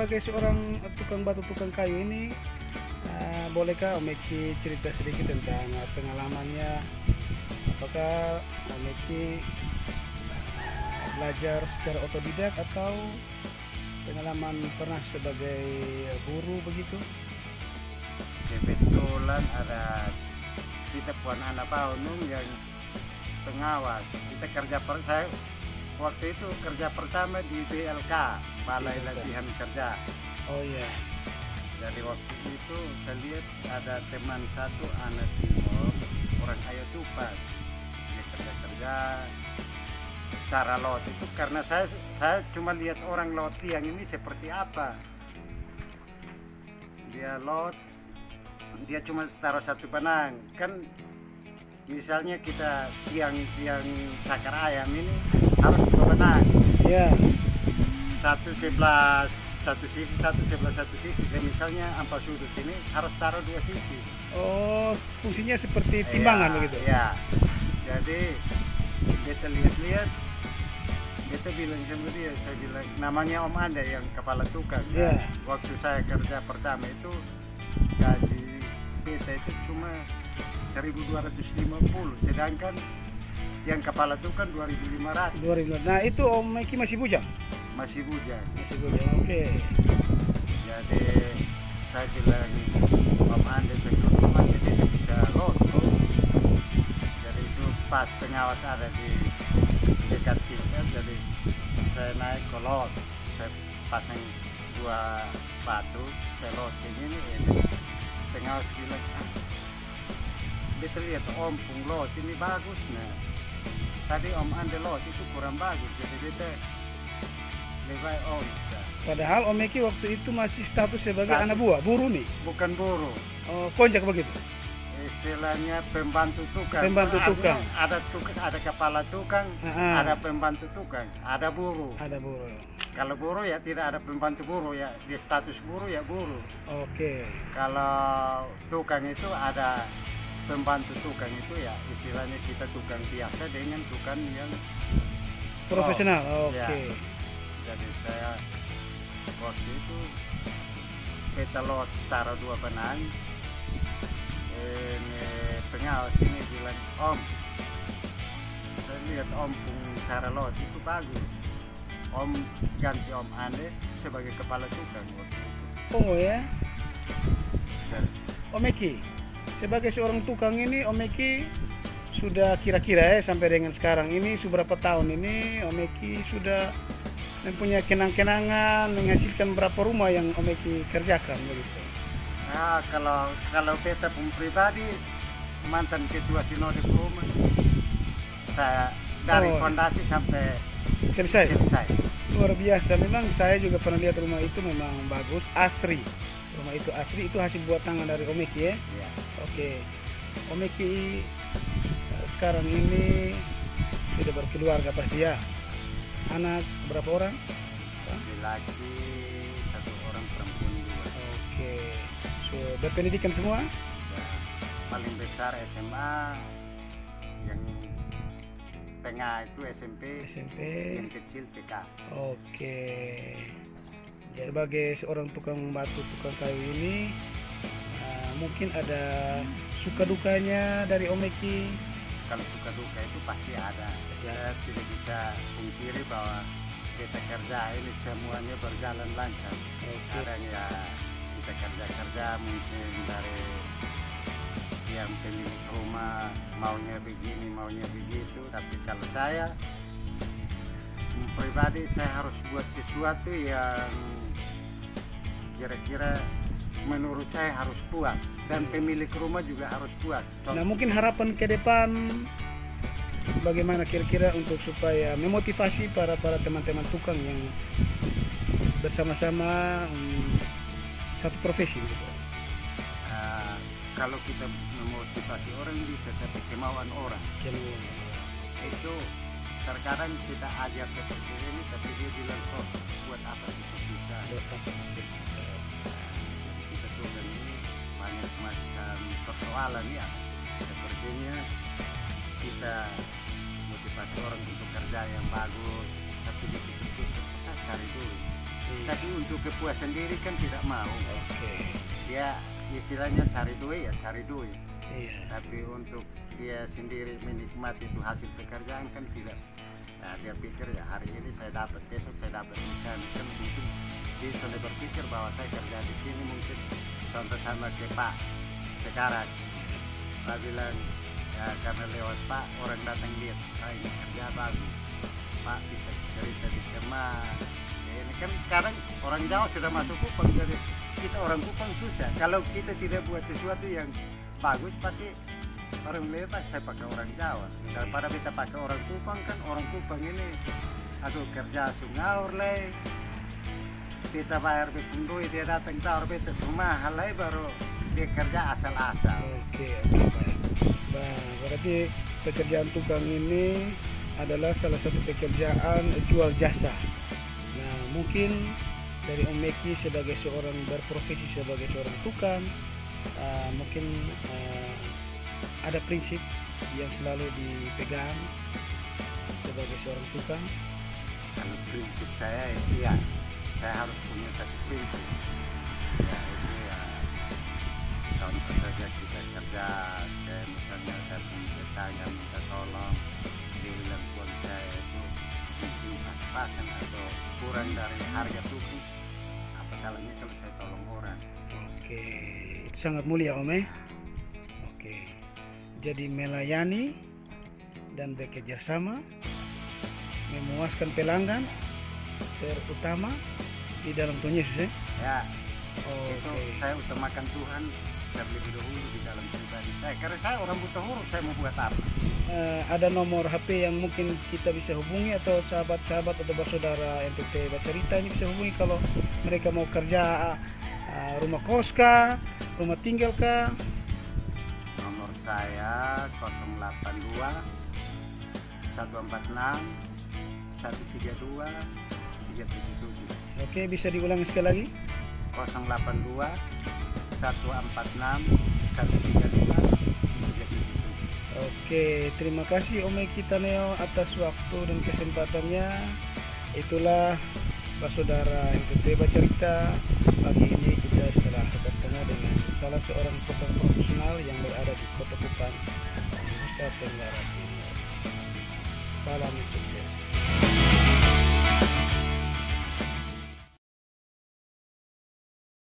sebagai seorang tukang batu, tukang kayu ini, bolehkah Om Eki cerita sedikit tentang pengalamannya? Apakah Om Eki belajar secara otodidak atau pengalaman pernah sebagai guru begitu? Kebetulan ada kita puan anak Baunung yang pengawas. Kita saya waktu itu kerja pertama di BLK, Balai Latihan Kerja. Oh iya. Jadi waktu itu saya lihat ada teman satu anak timur, orang Ayatupat. Dia kerja cara lot itu karena saya cuma lihat orang lot tiang ini seperti apa. Dia lot, dia cuma taruh satu benang. Kan misalnya kita tiang cakar ayam ini harus dua benang. Iya. Satu sebelah satu sisi, satu sebelah satu sisi. Dan misalnya empat sudut ini harus taruh dua sisi. Oh, fungsinya seperti timbangan begitu? Iya. Jadi kita lihat-lihat, kita bilang sama dia, saya bilang namanya Om Anda yang kepala tukang. Iya. Waktu saya kerja pertama itu gaji beta itu cuma 1.250, sedangkan yang kepala tukang 2.500. 2000. Nah itu Om Eki masih bujang? Masih bujang. Masih bujang, oke. Jadi saya bilang Om Anda, saya bilang Om Anda tidak bisa lot. Jadi itu pas pengawas ada di dekat kita, jadi saya naik ke lot, saya pasang dua batu, saya loting ini pengawas bilang, beta lihat Om pung lot ini bagus, nah tadi Om Anda lot itu kurang bagus, jadi beta lebih baik Om bisa. Padahal Om Eki waktu itu masih status sebagai anak buah, buruh nih? Bukan buruh. Oh, konjak begitu? Istilahnya pembantu tukang. Pembantu tukang. Ada tukang, ada kepala tukang, ada pembantu tukang, ada buruh. Ada buruh. Kalau buruh ya tidak ada pembantu buruh ya, di status buruh ya buruh. Oke. Kalau tukang itu ada pembantu tukang itu ya istilahnya kita tukang biasa dengan tukang yang profesional. Oke. Ya. Jadi saya waktu itu beta lot taruh dua benang. Pengawas ini bilang, Om, saya lihat Om pung cara lot itu bagus. Om ganti Om Ande sebagai kepala tukang waktu itu. Oh ya. Dan Om Eki, sebagai seorang tukang ini Om Eki sudah kira-kira sampai dengan sekarang ini seberapa tahun ini Om Eki sudah mempunyai kenang-kenangan, menghasilkan berapa rumah yang Om Eki kerjakan begitu? nah, kalau beta pun pribadi mantan ketua sinode rumah, saya dari fondasi sampai selesai. Luar biasa, memang saya juga pernah lihat rumah itu memang bagus, asri. Rumah itu asri, itu hasil buat tangan dari Om Eki ya? Iya. Oke. Om Eki sekarang ini sudah berkeluarga pasti ya? Anak berapa orang? Laki satu orang, perempuan dua. Oke. So, berpendidikan semua? Ya, paling besar SMA, yang tengah itu SMP, yang kecil TK. Oke. Sebagai seorang tukang batu, tukang kayu ini, mungkin ada suka dukanya dari Om Eki? Kalau suka duka itu pasti ada. Saya tidak bisa pungkiri bahwa kita kerja ini semuanya berjalan lancar. Kadang ya kita kerja mungkin dari yang pemilik rumah maunya begini, maunya begitu. Tapi kalau saya pribadi, saya harus buat sesuatu yang kira-kira menurut saya harus puas, dan pemilik rumah juga harus puas. Nah mungkin harapan ke depan bagaimana kira-kira untuk supaya memotivasi para teman-teman tukang yang bersama-sama satu profesi gitu. Kalau kita memotivasi orang bisa, tapi kemauan orang itu terkadang kita ajar seperti ini, tapi dia bilang kok buat apa bisa. Kita tukang ini banyak semacam persoalan ya, sepertinya kita motivasi orang untuk kerja yang bagus, tapi di situ kita cari dulu Tapi untuk kepuasan diri kan tidak mau. Oke. Dia istilahnya cari duit ya cari duit. Iya. Tapi untuk dia sendiri menikmati itu hasil pekerjaan kan tidak. Nah, dia pikir ya hari ini saya dapat, besok saya dapat, misalnya kan mungkin dia sudah berpikir bahwa saya kerja di sini mungkin contoh sama ke Pak sekarang. Pak bilang ya karena lewat Pak orang datang lihat, ini kerja bagus. Pak bisa cerita di teman. Ya, ini kan kadang orang Jawa sudah masuk Kupang, jadi kita orang Kupang susah. Kalau kita tidak buat sesuatu yang bagus pasti orang melihat saya pakai orang Jawa. Daripada kita pakai orang Kupang kan orang Kupang ini aduh kerja sungaur leh. Kita bayar bepung duit dia datang tawar beta semua hal lain baru dia kerja asal-asal. Oke, baik. Nah, berarti pekerjaan tukang ini adalah salah satu pekerjaan jual jasa. Nah, mungkin dari Om Meki sebagai seorang berprofesi sebagai seorang tukang, mungkin ada prinsip yang selalu dipegang sebagai seorang tukang. Kalau prinsip saya itu ya, saya harus punya satu prinsip. Ya itu ya, contoh saja kita kerja, kayak misalnya saya punya tetangga minta tolong, dia bilang uang saya itu mungkin pas-pasan atau kurang dari harga tuku, apa salahnya kalau saya tolong orang? Oke, itu sangat mulia Om. Oke, jadi melayani dan bekerja sama, memuaskan pelanggan terutama di dalam Tuhan Yesus Ya, itu Oke. saya utamakan Tuhan terlebih dahulu di dalam pribadi saya. Karena saya orang buta huruf, saya mau buat apa? Ada nomor HP yang mungkin kita bisa hubungi atau sahabat-sahabat atau bersaudara NTT Bacarita ini bisa hubungi kalau mereka mau kerja rumah kos kah, rumah tinggal kah? Nomor saya 082 146 132 377. Oke, bisa diulangi sekali lagi? 082 146 132 377. Oke, terima kasih Om Meki Taneo atas waktu dan kesempatannya. Itulah saudara NTT Bacarita. Pagi ini kita setelah bertemu dengan salah seorang tukang profesional yang berada di Kota Kupang, Nusa Tenggara Timur. Salam sukses.